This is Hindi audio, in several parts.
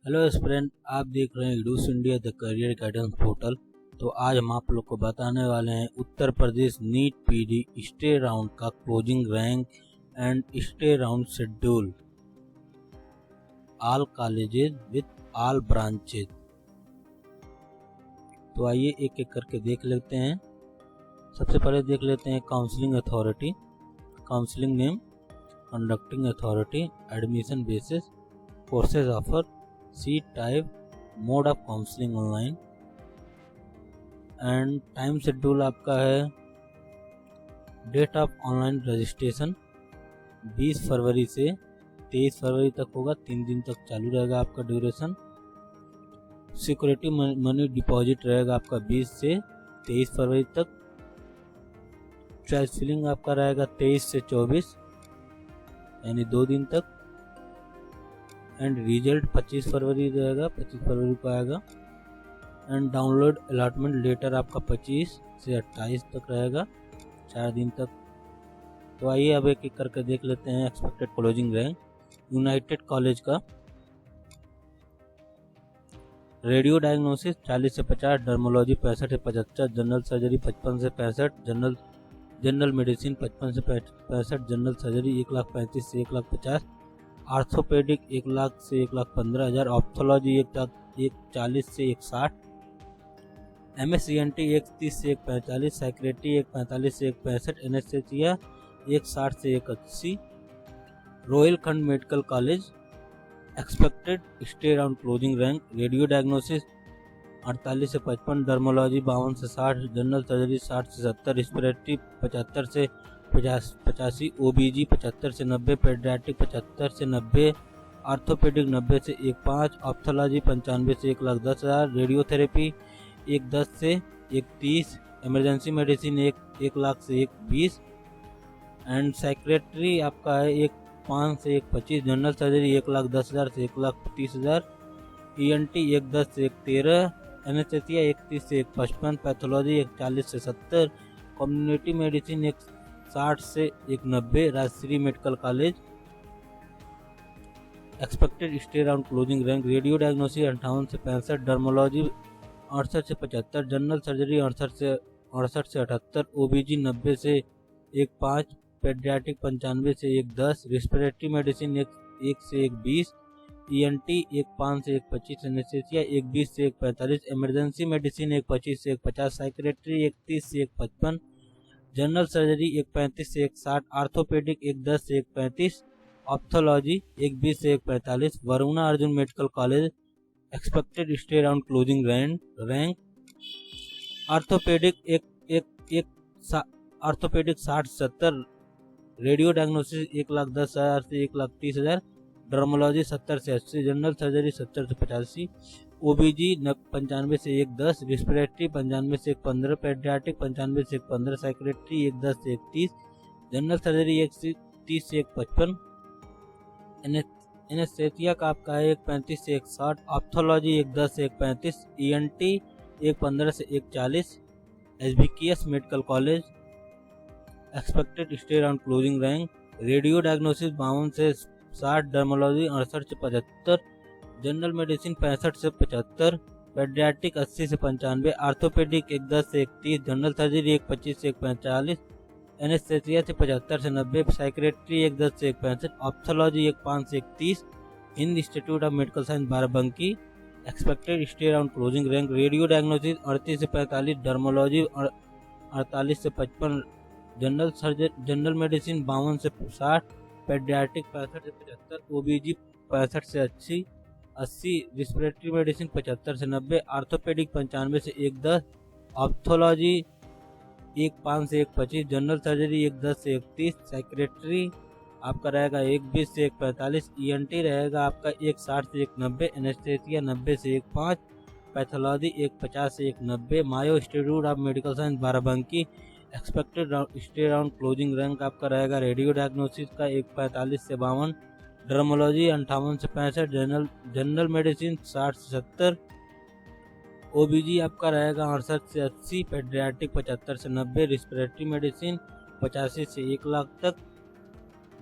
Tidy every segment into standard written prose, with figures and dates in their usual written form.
हेलो स्टूडेंट, आप देख रहे हैं Edus India the career guidance portal. तो आज हम आप लोग को बताने वाले हैं Uttar Pradesh NEET PG stray round का closing rank and stray round schedule, all colleges with all branches. तो आइए एक एक करके देख लेते हैं। सबसे पहले देख लेते हैं counselling authority. Counselling name, conducting authority, admission basis, courses offer, seat type, mode of counselling online and time schedule आपका है। डेट ऑफ ऑनलाइन रजिस्ट्रेशन 20 फरवरी से 23 फरवरी तक होगा, 3 दिन तक चालू रहेगा आपका ड्यूरेशन। सिक्योरिटी मनी डिपॉजिट रहेगा आपका 20 से 23 फरवरी तक। चॉइस फिलिंग आपका रहेगा 23 से 24 यानी 2 दिन तक। एंड रिजल्ट 25 फरवरी रहेगा, 25 फरवरी को आएगा। एंड डाउनलोड अलॉटमेंट लेटर आपका 25 से 28 तक रहेगा, 4 दिन तक। तो आइए अब एक एक करके देख लेते हैं expected closing rank. United college का रेडियो डायग्नोसिस 40 से 50, डर्मोलॉजी 65 से 75, जनरल सर्जरी 55 से 65, जनरल मेडिसिन 55 से 65, जनरल सर्जरी 1,35,000 से 1,50,000, आर्थोपेडिक 1 लाख से 1,15,000, ऑप्थोलॉजी 1,40,000 से 1,60,000, MSCNT 1,30,000 से 1,45,000, साइक्रेटी 1,45,000 से 1,65,000, एनेस्थेसिया 1,60,000 से 1,80,000। रॉयल खंड medical college expected stay round closing rank, radio diagnosis 48 से 55, डर्मोलॉजी 52 से 60, जनरल सर्जरी 60 से 70, रिस्पिरेटरी 75 से 85, OBG 75 से 90, पेडियाट्रिक 75 से 90, आर्थोपेडिक 90 से 1,5, ऑप्थोलॉजी 95 से 1,10,000, रेडियोथेरेपी 1,10 से 1,30, इमरजेंसी मेडिसिन 1 लाख से 1,20 एंड साइक्रेटरी आपका है 1,5 से 1,25, जनरल सर्जरी 1,10,000 से 1,30,000, ENT 1,10 से 1,13, एनेस्थेसिया 1,30 से 1,55, पैथोलॉजी 1,40 से 70, कम्युनिटी मेडिसिन 1,60 से 1,90, Rajshree medical college expected stay round closing rank, radio diagnosis 58 से 65, डर्मोलॉजी 68 से 75, जनरल सर्जरी 68 से 78, OBG 90 से 1,5, पेडियाट्रिक 95 से 1,10, रिस्पिरेटरी मेडिसिन 1 से 1,20, ENT 1,5 से 1,25, एनेस्थेसिया 1,20 से 1,45, इमरजेंसी मेडिसिन 1,25 से 1,50, साइक्रेटरी 1,30 से 1,55, जनरल सर्जरी 1,35 से 1,60, आर्थोपेडिक 1,10 से 1,35, ऑप्थोलॉजी 1,20 से 1,45, Varuna Arjun medical college expected stay round closing rank, orthopaedic orthopaedic 60-70, radio diagnosis 1,10,000 से 1,30,000, डर्मोलॉजी 70 से 80, जनरल सर्जरी 70 से 85, OBG 95 से 1,10, रिस्पिरेटरी 95 से 1,15, पेडियाट्रिक 95 से 1,15, साइक्रेटरी 1,10 से 1,30, जनरल सर्जरी 1,30 से 1,55, एनेस्थेसिया का आपका है 1,35 से 1,60, ऑप्थोलॉजी 1,10 से 1,35, ENT 1,15 से 1,40, SBKS medical college expected stay round closing rank, radio diagnosis 52 से 60, डर्मोलॉजी 68 से 75, जनरल मेडिसिन 65 से 75, पेडियाट्रिक 80 से 95, आर्थोपेडिक 1,10 से 1,30, जनरल सर्जरी 1,25 से 1,45, एनेस्थेसिया से 75 से 90, साइक्रेटरी 1,10 से 1,65, ऑप्थोलॉजी 1,5 से 1,30, Hind institute of medical science Barabanki expected stay round closing rank, radio diagnosis 38 से 45, डर्मोलॉजी 48 से 55, जनरल मेडिसिन 52 से 60, पेडियाट्रिक 65 से 75, OBG 65 से 80, रिस्पिरेटरी मेडिसिन 75 से 90, आर्थोपेडिक 95 से 1,10, ऑप्थोलॉजी 1,5 से 1,25, जनरल सर्जरी 1,10 से 1,30, साइक्रेटरी आपका रहेगा 1,20 से 1,45, ENT रहेगा आपका 1,60 से 1,90, एनेस्थेसिया 90 से 1,5, पैथोलॉजी 1,50 से 1,90, Mayo institute of medical science Barabanki expected stay round closing rank आपका रहेगा रेडियो डायग्नोसिस का 1,45 से 52, डर्मोलॉजी 58 से 65, जनरल मेडिसिन 60 से 70, OBG आपका रहेगा 68 से 80, पेडियाट्रिक 75 से 90, रिस्पिरेटरी मेडिसिन 85 से 1 लाख तक,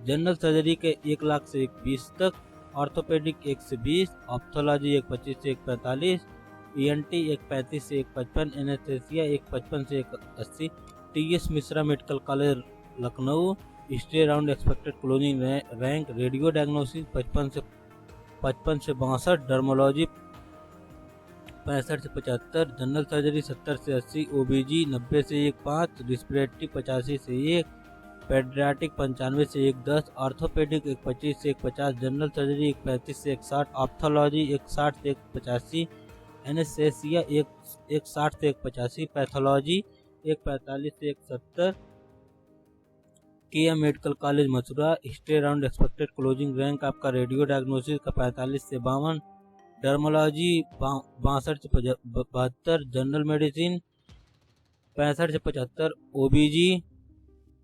जनरल सर्जरी के 1 लाख से 20 तक, ऑर्थोपेडिक 1 से 20, ऑप्थोलॉजी 1:25 से 1:45, ईएनटी 1:35 से 1:55, एनेस्थेसिया 1:55 से 1:80। TS Mishra medical college Lucknow, stray around expected closing rank, radio diagnosis 55 से 62, डर्मोलॉजी 65 से 75, जनरल सर्जरी 70 से 80, ओबीजी 90 से 1:5, रिस्पिरेटरी 85 से 1, पेडियाट्रिक 95 से 1:10, ऑर्थोपेडिक 1:25 से 1:50, जनरल सर्जरी 1:35 से 1:60, ऑप्थोलॉजी 1:60 से 1:85, एनेस्थेसिया 1:60 से 1:85, पैथोलॉजी 1:45 से 1:70। KM medical college Mathura, stray around expected closing rank आपका रेडियो डायग्नोसिस का 45 से 52, डर्मोलॉजी 62 से 72, जनरल मेडिसिन 65 से 75, ओबीजी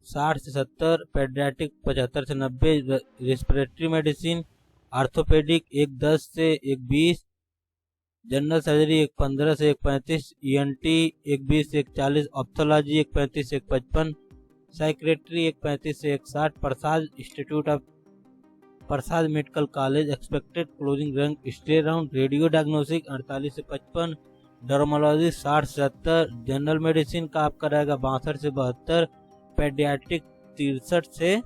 60 से 70, पेडियाट्रिक 75 से 90, रेस्पिरेटरी मेडिसिन, ऑर्थोपेडिक 1:10 से 1:20, जनरल सर्जरी 1:15 से 1:35, ईएनटी 1:20 से 1:40, ऑप्थोलॉजी 1:35 से 1:55, साइक्रेटरी 1:35 से 1:60, Prasad institute of Prasad medical college expected closing rank, stray around, radio diagnostic 48 से 55, डर्मोलॉजी 60 से 70, जनरल मेडिसिन का आपका रहेगा 62 से 72, पेडियाट्रिक 63 से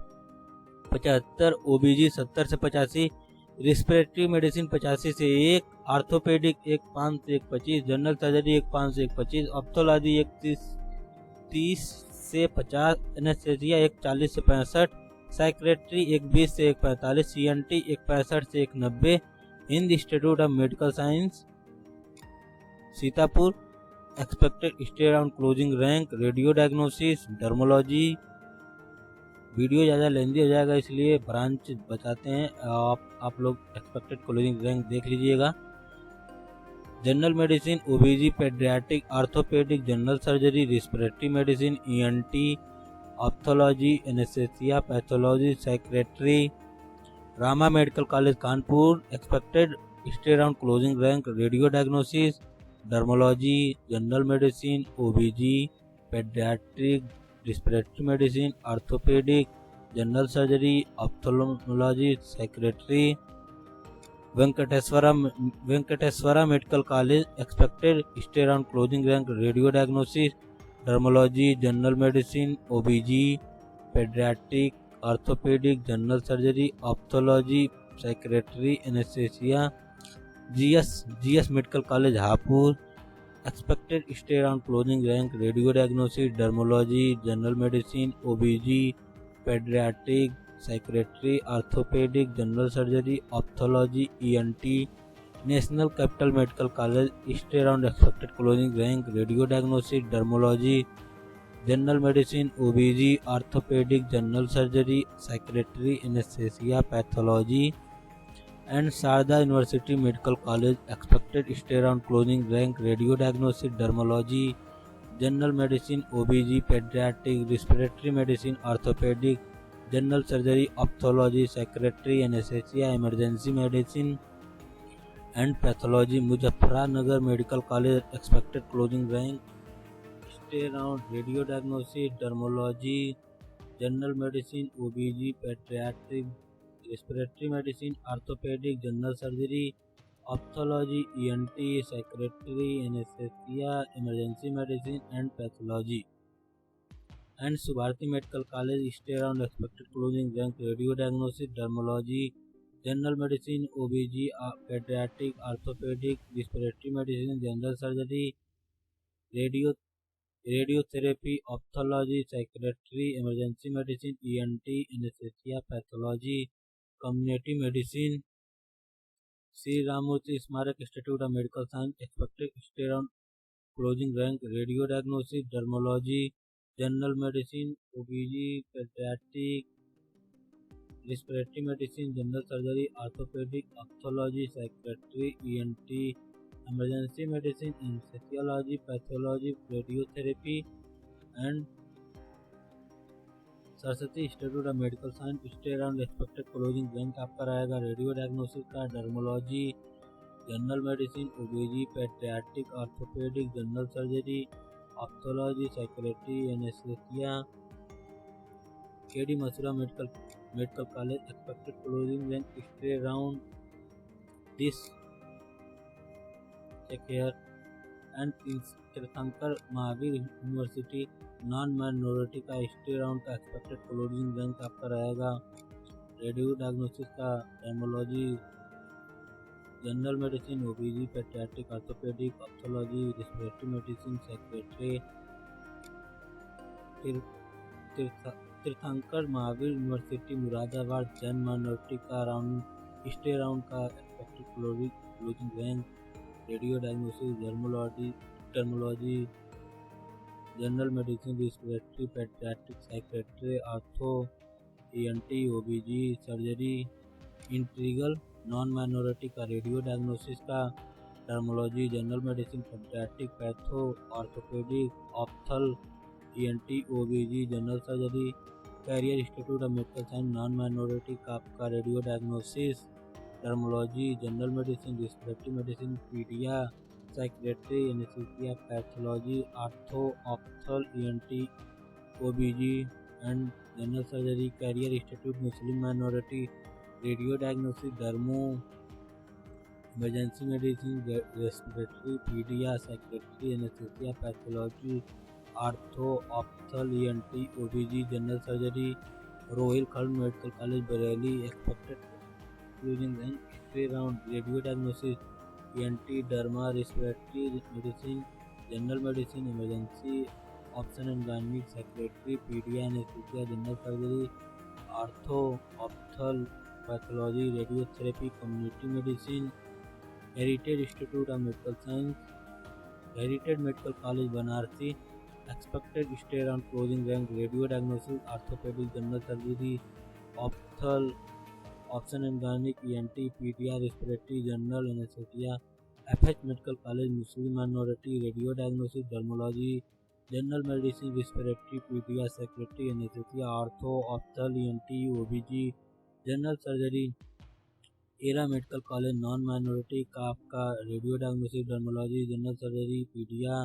75, ओबीजी 70 से 85, रिस्पिरेटरी मेडिसिन 85 से 1, ऑर्थोपेडिक 1:5 से 1:25, जनरल सर्जरी 1:5 से 1:25, ऑप्थोलॉजी 1:30 से 50, एनेस्थेसिया 1:40 से 65, साइक्रेटरी 1:20 से 1:45, सीएनटी 1:65 से 1:90, Hind institute of medical science Sitapur expected stay around closing rank, radio diagnosis, dermatology. Video ज़्यादा लेंदी हो जाएगा इसलिए ब्रांच बताते हैं, आप लोग एक्सपेक्टेड क्लोजिंग रैंक देख लीजिएगा। General medicine, OBG, paediatric, orthopaedic, general surgery, respiratory medicine, ENT, ophthalmology, anaesthesia, pathology, psychiatry. Rama medical college Kanpur expected stay around closing rank, radio diagnosis, dermatology, general medicine, OBG, paediatric, respiratory medicine, orthopaedic, general surgery, ophthalmology, psychiatry. Venkateshwara medical college expected stay around closing rank, radio diagnosis, dermatology, general medicine, OBG, paediatric, orthopaedic, general surgery, ophthalmology, psychiatry, anaesthesia. GS medical college Hapur expected stay around closing rank, radio diagnosis, dermatology, general medicine, OBG, paediatric, psychiatry, orthopaedic, general surgery, ophthalmology, ENT. National capital medical college stay around expected closing rank, radio diagnosis, dermatology, general medicine, OBG, orthopaedic, general surgery, psychiatry, anaesthesia, pathology. And Sharda university medical college expected stay around closing rank, radio diagnosis, dermatology, general medicine, OBG, paediatric, respiratory medicine, orthopaedic, general surgery, ophthalmology, psychiatry, anaesthesia, emergency medicine and pathology. Muzaffarnagar medical college expected closing rank, stray around, radio diagnosis, dermatology, general medicine, OBG, paediatric, respiratory medicine, orthopaedic, general surgery, ophthalmology, ENT, psychiatry, anaesthesia, emergency medicine and pathology. And Subharti medical college stay around expected closing rank, radio diagnosis, dermatology, general medicine, OBG, paediatric, orthopaedic, respiratory medicine, general surgery, radiotherapy, ophthalmology, psychiatry, emergency medicine, ENT, anaesthesia, pathology. Community medicine, Shri Rammurti Smarak institute of medical science expected stay around closing rank, radio diagnosis, dermatology, general medicine, OBG, paediatric, respiratory medicine, general surgery, orthopaedic, ophthalmology, psychiatry, ENT, emergency medicine, anaesthesiology, pathology, radiotherapy and Saraswati institute of medical science stay around expected closing rank आपका रहेगा, रेडियो डायग्नोसिस का, dermatology, general medicine, OBG, paediatric, orthopaedic, general surgery, ophthalmology, psychiatry, anaesthesia. KD Mathura medical Medical College. Expected closing rank stay around this. Check here. And Tirthankar Mahavir university non minority का स्टे राउंड का एक्सपेक्टेड क्लोजिंग रैंक आपका रहेगा। रेडियो डायग्नोसिस का dermatology, general medicine, OBG, paediatric, orthopaedic, ophthalmology, respiratory medicine, psychiatry. Tirthankar Mahavir university Moradabad जन माइनॉरिटी का राउंड स्टे राउंड का expected closing rank. Radio diagnosis, dermatology, general medicine, respiratory, paediatric, psychiatry, ortho, ENT, OBG, surgery. Integral non minority का रेडियो डायग्नोसिस का dermatology, general medicine, paediatric, patho, orthopaedic, ऑप्थल, ENT, OBG, general surgery. Career institute of medical science non minority का आपका radio diagnosis, dermatology, general medicine, respiratory medicine, paedia, psychiatry, anaesthesia, pathology, ortho, ophthal, ENT, OBG and general surgery. Career institute Muslim minority, radio diagnosis, dermo, emergency medicine, respiratory, paedia, psychiatry, anaesthesia, pathology, ortho, ophthal, ENT, OBG, general surgery. Rohilkhand medical college Bareilly. Expected closing rank stay round, radio diagnosis, ENT, derma, respiratory medicine, general medicine, emergency, option and gynaec, psychiatry, paedia, anaesthesia, general surgery, ortho, ophthal, pathology, radiotherapy, community medicine. Heritage institute of medical science, heritage medical college बनारसी। Expected stay round closing rank, radio diagnosis, orthopaedic, general surgery, ophthal, obs and gynaec, ENT, paedia, respiratory, general anaesthesia. FH medical college Muslim minority, radio diagnosis, dermatology, general medicine, respiratory, paedia, psychiatry, anaesthesia, ortho, ophthal, ENT, OBG, general surgery. Era medical college non minority का आपका radio diagnosis, dermatology, general surgery, paedia,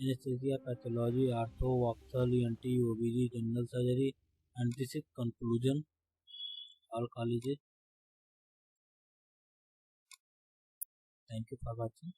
anaesthesia, pathology, ortho, ophthal, ENT, OBG, general surgery. And this is conclusion all colleges. Thank you for watching.